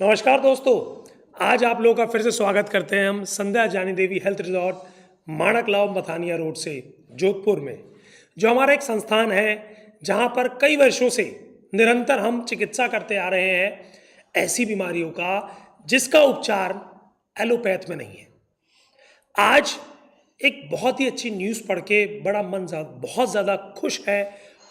नमस्कार दोस्तों। आज आप लोगों का फिर से स्वागत करते हैं हम संध्या जानी देवी हेल्थ रिजॉर्ट माणक लाव मथानिया रोड से जोधपुर में, जो हमारा एक संस्थान है जहां पर कई वर्षों से निरंतर हम चिकित्सा करते आ रहे हैं ऐसी बीमारियों का जिसका उपचार एलोपैथ में नहीं है। आज एक बहुत ही अच्छी न्यूज़ पढ़ के बड़ा मन बहुत ज़्यादा खुश है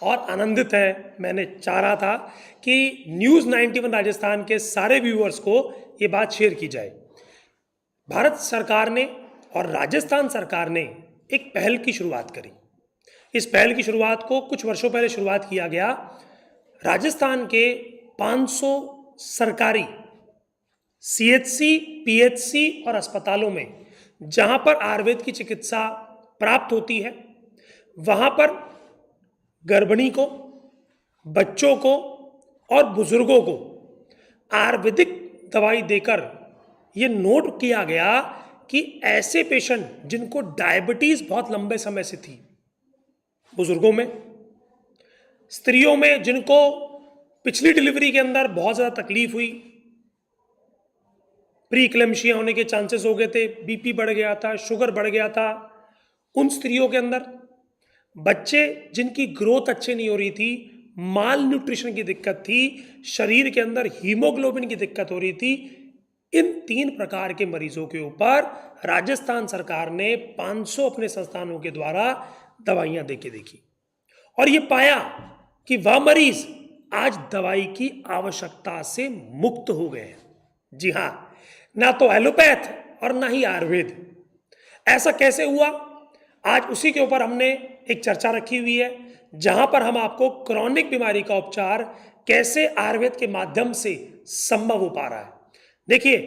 और आनंदित है। मैंने चाह रहा था कि न्यूज़ 91 राजस्थान के सारे व्यूअर्स को ये बात शेयर की जाए। भारत सरकार ने और राजस्थान सरकार ने एक पहल की शुरुआत करी। इस पहल की शुरुआत को कुछ वर्षों पहले शुरुआत किया गया। राजस्थान के 500 सरकारी सीएचसी, पीएचसी और अस्पतालों में जहां पर आयुर्वेद की चिकित्सा प्राप्त होती है, वहां पर गर्भिणी को, बच्चों को और बुजुर्गों को आयुर्वेदिक दवाई देकर ये नोट किया गया कि ऐसे पेशेंट जिनको डायबिटीज बहुत लंबे समय से थी, बुजुर्गों में, स्त्रियों में जिनको पिछली डिलीवरी के अंदर बहुत ज़्यादा तकलीफ हुई, प्री इक्लेम्शिया होने के चांसेस हो गए थे, बीपी बढ़ गया था, शुगर बढ़ गया था, उन स्त्रियों के अंदर, बच्चे जिनकी ग्रोथ अच्छे नहीं हो रही थी, माल न्यूट्रिशन की दिक्कत थी, शरीर के अंदर हीमोग्लोबिन की दिक्कत हो रही थी, इन 3 प्रकार के मरीजों के ऊपर राजस्थान सरकार ने 500 अपने संस्थानों के द्वारा दवाइयां देके देखी और ये पाया कि वह मरीज आज दवाई की आवश्यकता से मुक्त हो गए हैं। जी हाँ, ना तो एलोपैथ और ना ही आयुर्वेद। ऐसा कैसे हुआ? आज उसी के ऊपर हमने एक चर्चा रखी हुई है, जहां पर हम आपको क्रॉनिक बीमारी का उपचार कैसे आयुर्वेद के माध्यम से संभव हो पा रहा है। देखिए,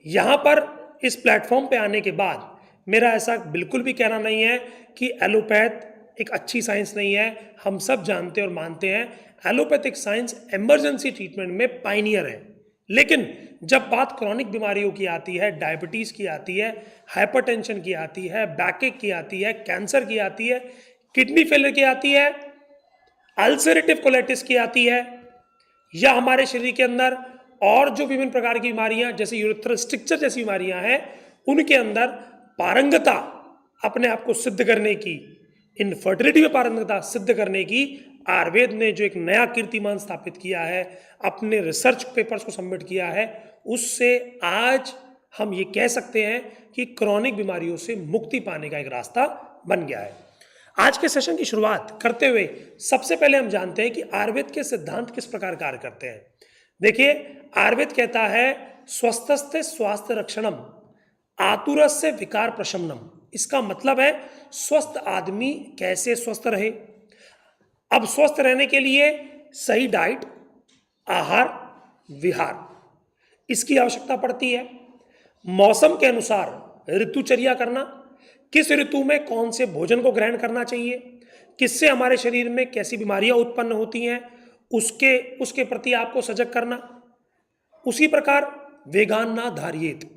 यहां पर इस प्लेटफॉर्म पे आने के बाद मेरा ऐसा बिल्कुल भी कहना नहीं है कि एलोपैथ एक अच्छी साइंस नहीं है। हम सब जानते और मानते हैं एलोपैथिक साइंस इमरजेंसी ट्रीटमेंट में पायनियर है, लेकिन जब बात क्रॉनिक बीमारियों की आती है, डायबिटीज़ की आती है, हाइपरटेंशन की आती है, बैकएक की आती है, कैंसर की आती है, किडनी फेलियर की आती है, अल्सरेटिव कोलाइटिस की आती है, या हमारे शरीर के अंदर और जो विभिन्न प्रकार की बीमारियां जैसे यूरेथ्रल स्ट्रक्चर जैसी बीमारियां हैं, उनके अंदर पारंगता अपने आप को सिद्ध करने की, इनफर्टिलिटी में पारंगता सिद्ध करने की आयुर्वेद ने जो एक नया कीर्तिमान स्थापित किया है, अपने रिसर्च पेपर्स को सबमिट किया है, उससे आज हम ये कह सकते हैं कि क्रॉनिक बीमारियों से मुक्ति पाने का एक रास्ता बन गया है। आज के सेशन की शुरुआत करते हुए सबसे पहले हम जानते हैं कि आयुर्वेद के सिद्धांत किस प्रकार कार्य करते हैं। देखिए, आयुर्वेद कहता है स्वस्थस्ते स्वास्थ्य रक्षणम, आतुरस्य विकार प्रशमनम। इसका मतलब है स्वस्थ आदमी कैसे स्वस्थ रहे। अब स्वस्थ रहने के लिए सही डाइट, आहार, विहार, इसकी आवश्यकता पड़ती है। मौसम के अनुसार ऋतुचर्या करना, किस ऋतु में कौन से भोजन को ग्रहण करना चाहिए, किससे हमारे शरीर में कैसी बीमारियां उत्पन्न होती हैं, उसके प्रति आपको सजग करना। उसी प्रकार वेगान्ना धारियेत,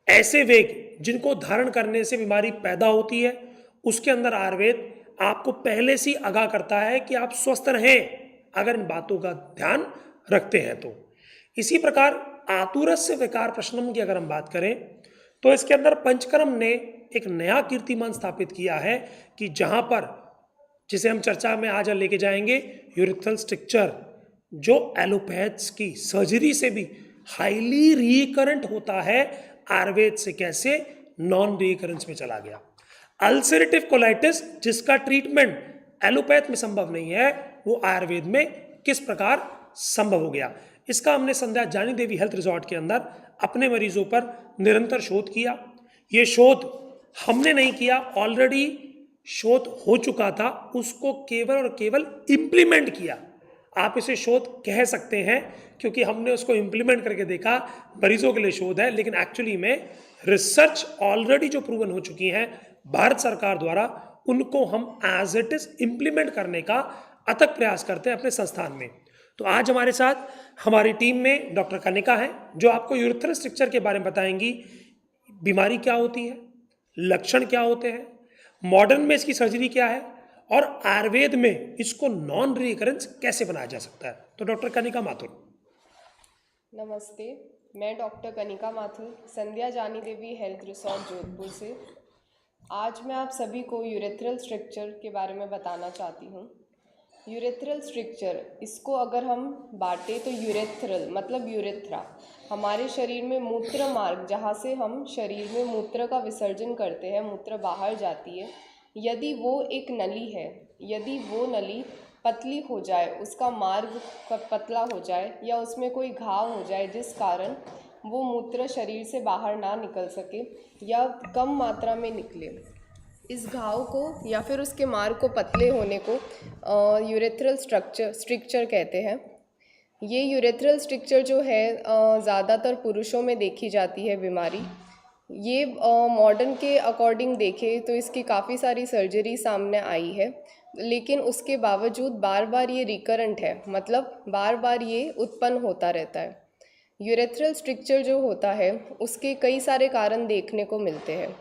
ऐसे वेग जिनको धारण करने से बीमारी पैदा होती है, उसके अंदर आयुर्वेद आपको पहले से आगाह करता है कि आप स्वस्थ रहें अगर इन बातों का ध्यान रखते हैं तो। इसी प्रकार आतुरस्य विकार प्रशमन की अगर हम बात करें तो इसके अंदर पंचकर्म ने एक नया कीर्तिमान स्थापित किया है कि जहां पर, जिसे हम चर्चा में आज लेके जाएंगे, यूरेथ्रल स्ट्रक्चर, जो एलोपैथ्स की सर्जरी से भी हाईली रिकरेंट होता है, आयुर्वेद से कैसे नॉन रिकरेंस में चला गया। अल्सरेटिव कोलाइटिस, जिसका ट्रीटमेंट एलोपैथ में संभव नहीं है, वो आयुर्वेद में किस प्रकार संभव हो गया। इसका हमने संध्या जानी देवी हेल्थ रिजॉर्ट के अंदर अपने मरीजों पर निरंतर शोध किया। ये शोध हमने नहीं किया, ऑलरेडी शोध हो चुका था, उसको केवल और केवल इंप्लीमेंट किया। आप इसे शोध कह सकते हैं क्योंकि हमने उसको इंप्लीमेंट करके देखा। मरीजों के लिए शोध है, लेकिन एक्चुअली में रिसर्च ऑलरेडी जो प्रूवन हो चुकी हैं भारत सरकार द्वारा, उनको हम एज इट इज इंप्लीमेंट करने का अथक प्रयास करते हैं अपने संस्थान में। तो आज हमारे साथ हमारी टीम में डॉक्टर कनिका हैं, जो आपको यूरेथ्रल स्ट्रक्चर के बारे में बताएंगी। बीमारी क्या होती है, लक्षण क्या होते हैं, मॉडर्न में इसकी सर्जरी क्या है, और आयुर्वेद में इसको नॉन रिकरेंस कैसे बनाया जा सकता है। तो डॉक्टर कनिका माथुर। नमस्ते। मैं डॉक्टर कनिका माथुर, संध्या जानी देवी हेल्थ रिसोर्ट जोधपुर से। आज मैं आप सभी को यूरेथ्रल स्ट्रक्चर के बारे में बताना चाहती हूँ। यूरेथ्रल स्ट्रक्चर, इसको अगर हम बांटे तो यूरेथ्रल मतलब यूरेथ्रा, हमारे शरीर में मूत्र मार्ग, जहाँ से हम शरीर में मूत्र का विसर्जन करते हैं, मूत्र बाहर जाती है। यदि वो एक नली है, यदि वो नली पतली हो जाए, उसका मार्ग पतला हो जाए या उसमें कोई घाव हो जाए जिस कारण वो मूत्र शरीर से बाहर ना निकल सके या कम मात्रा में निकले, इस घाव को या फिर उसके मार्ग को पतले होने को यूरेथ्रल स्ट्रक्चर कहते हैं। ये यूरेथ्रल स्ट्रक्चर जो है ज़्यादातर पुरुषों में देखी जाती है बीमारी। ये मॉडर्न के अकॉर्डिंग देखें तो इसकी काफ़ी सारी सर्जरी सामने आई है, लेकिन उसके बावजूद बार बार ये रिकरेंट है, मतलब बार बार ये उत्पन्न होता रहता है। यूरेथ्रल स्ट्रक्चर जो होता है उसके कई सारे कारण देखने को मिलते हैं,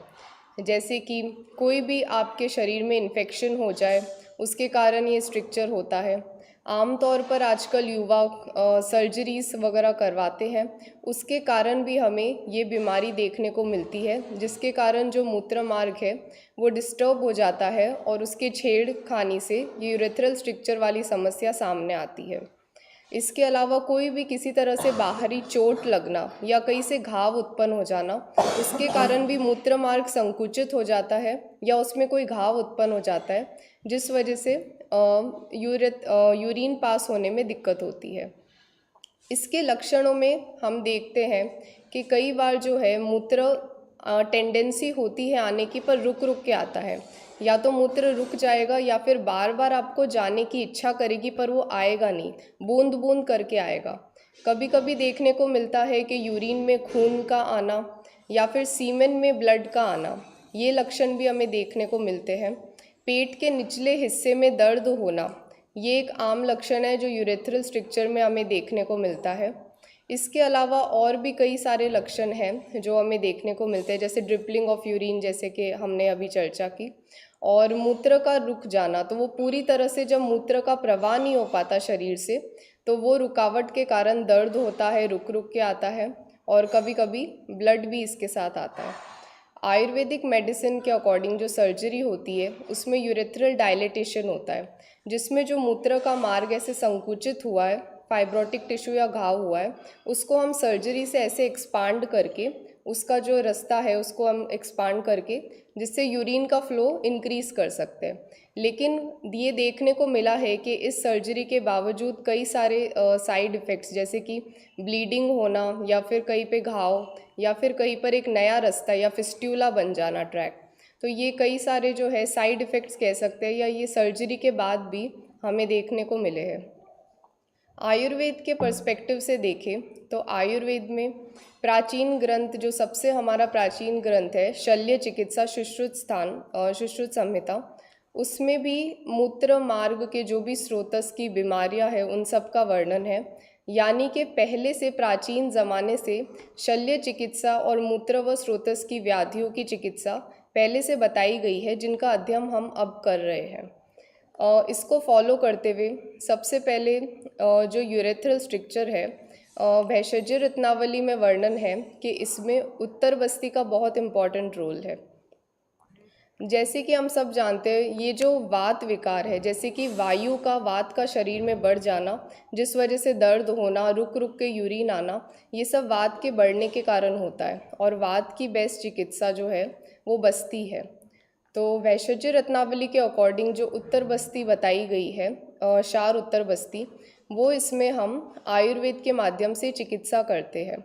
जैसे कि कोई भी आपके शरीर में इन्फेक्शन हो जाए, उसके कारण ये स्ट्रक्चर होता है। आमतौर पर आजकल युवा सर्जरीज वगैरह करवाते हैं, उसके कारण भी हमें ये बीमारी देखने को मिलती है, जिसके कारण जो मूत्र मार्ग है वो डिस्टर्ब हो जाता है और उसके छेड़खानी से ये यूरेथ्रल स्ट्रक्चर वाली समस्या सामने आती है। इसके अलावा कोई भी किसी तरह से बाहरी चोट लगना या कहीं से घाव उत्पन्न हो जाना, उसके कारण भी मूत्र मार्ग संकुचित हो जाता है या उसमें कोई घाव उत्पन्न हो जाता है, जिस वजह से यूरिन पास होने में दिक्कत होती है। इसके लक्षणों में हम देखते हैं कि कई बार जो है मूत्र टेंडेंसी होती है आने की, पर रुक रुक के आता है, या तो मूत्र रुक जाएगा या फिर बार बार आपको जाने की इच्छा करेगी पर वो आएगा नहीं, बूंद बूंद करके आएगा। कभी कभी देखने को मिलता है कि यूरिन में खून का आना या फिर सीमेन में ब्लड का आना, ये लक्षण भी हमें देखने को मिलते हैं। पेट के निचले हिस्से में दर्द होना, ये एक आम लक्षण है जो यूरेथ्रल स्ट्रक्चर में हमें देखने को मिलता है। इसके अलावा और भी कई सारे लक्षण हैं जो हमें देखने को मिलते हैं, जैसे ड्रिपलिंग ऑफ यूरिन, जैसे कि हमने अभी चर्चा की, और मूत्र का रुक जाना। तो वो पूरी तरह से जब मूत्र का प्रवाह नहीं हो पाता शरीर से, तो वो रुकावट के कारण दर्द होता है, रुक रुक के आता है, और कभी कभी ब्लड भी इसके साथ आता है। आयुर्वेदिक मेडिसिन के अकॉर्डिंग जो सर्जरी होती है उसमें यूरेथ्रल डायलेटेशन होता है, जिसमें जो मूत्र का मार्ग ऐसे संकुचित हुआ है, फाइब्रोटिक टिश्यू या घाव हुआ है, उसको हम सर्जरी से ऐसे एक्सपांड करके, उसका जो रास्ता है उसको हम एक्सपांड करके, जिससे यूरिन का फ्लो इंक्रीज़ कर सकते हैं। लेकिन ये देखने को मिला है कि इस सर्जरी के बावजूद कई सारे साइड इफ़ेक्ट्स, जैसे कि ब्लीडिंग होना या फिर कहीं पे घाव या फिर कहीं पर एक नया रास्ता या फिस्ट्यूला बन जाना ट्रैक, तो ये कई सारे जो है साइड इफ़ेक्ट्स कह सकते हैं, या ये सर्जरी के बाद भी हमें देखने को मिले हैं। आयुर्वेद के पर्सपेक्टिव से देखें तो आयुर्वेद में प्राचीन ग्रंथ, जो सबसे हमारा प्राचीन ग्रंथ है शल्य चिकित्सा सुश्रुत संहिता, उसमें भी मूत्र मार्ग के जो भी स्रोतस की बीमारियां हैं उन सब का वर्णन है। यानी कि पहले से प्राचीन ज़माने से शल्य चिकित्सा और मूत्र व स्रोतस की व्याधियों की चिकित्सा पहले से बताई गई है, जिनका अध्ययन हम अब कर रहे हैं। इसको फॉलो करते हुए सबसे पहले जो यूरेथ्रल स्ट्रक्चर है, भेषज रत्नावली में वर्णन है कि इसमें उत्तर बस्ती का बहुत इम्पॉर्टेंट रोल है। जैसे कि हम सब जानते हैं, ये जो वात विकार है, जैसे कि वायु का, वात का शरीर में बढ़ जाना, जिस वजह से दर्द होना, रुक रुक के यूरिन आना, ये सब वात के बढ़ने के कारण होता है। और वात की बेस्ट चिकित्सा जो है वो बस्ती है। तो वैशज रत्नावली के अकॉर्डिंग जो उत्तर बस्ती बताई गई है, शार उत्तर बस्ती, वो इसमें हम आयुर्वेद के माध्यम से चिकित्सा करते हैं।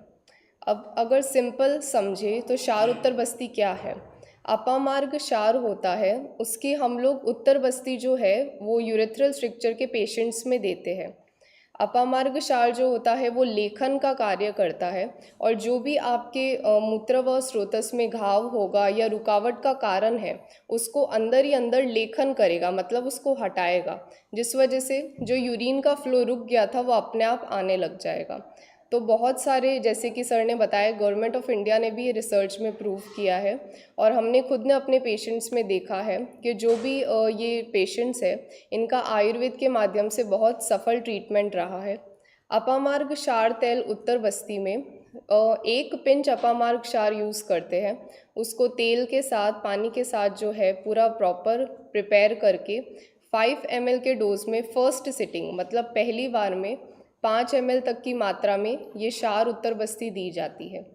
अब अगर सिंपल समझे तो शार उत्तर बस्ती क्या है? अपामार्ग शार होता है, उसकी हम लोग उत्तर बस्ती जो है वो यूरेथ्रल स्ट्रक्चर के पेशेंट्स में देते हैं। अपामार्ग क्षार जो होता है वो लेखन का कार्य करता है, और जो भी आपके मूत्र व स्रोतस में घाव होगा या रुकावट का कारण है उसको अंदर ही अंदर लेखन करेगा, मतलब उसको हटाएगा, जिस वजह से जो यूरिन का फ्लो रुक गया था वो अपने आप आने लग जाएगा। तो बहुत सारे, जैसे कि सर ने बताया, गवर्नमेंट ऑफ इंडिया ने भी ये रिसर्च में प्रूव किया है, और हमने खुद ने अपने पेशेंट्स में देखा है कि जो भी ये पेशेंट्स है इनका आयुर्वेद के माध्यम से बहुत सफल ट्रीटमेंट रहा है। अपामार्ग क्षार तेल उत्तर बस्ती में एक पिंच अपामार्ग क्षार यूज़ करते हैं, उसको तेल के साथ पानी के साथ जो है पूरा प्रॉपर प्रिपेयर करके 5 ml के डोज में फर्स्ट सिटिंग मतलब पहली बार में 5 ml तक की मात्रा में ये क्षार उत्तर बस्ती दी जाती है।